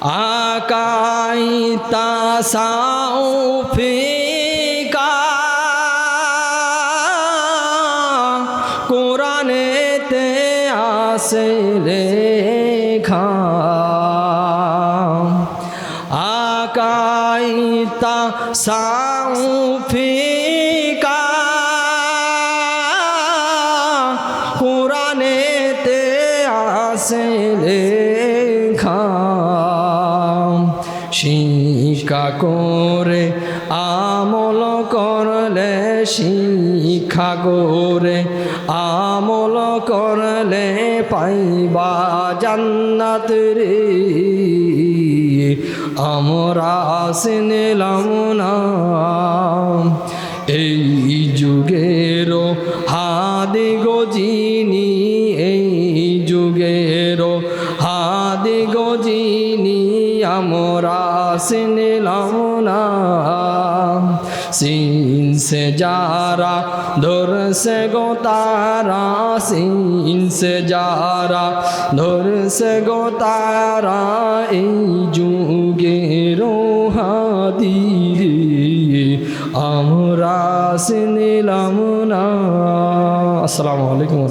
আকাইতা সাউফিকা কোরআনেতে আছে লেখা আকাইতা সাউফিকা কোরআনেতে আছে লেখা শিক্ষা করে আমল করলে শিক্ষা করে আমল করলে পাইবা জান্নাত রে আমরা চিনলাম না এই যুগের হাদি গজিনী এই যুগের হাদি গজিনী আমরা চিনলাম না সিনসে যারা ধরছে গো তারা সিনসে যারা ধরছে গো তারা এই যুগের হাদি আমরা চিনলাম না। আসসালামু আলাইকুম।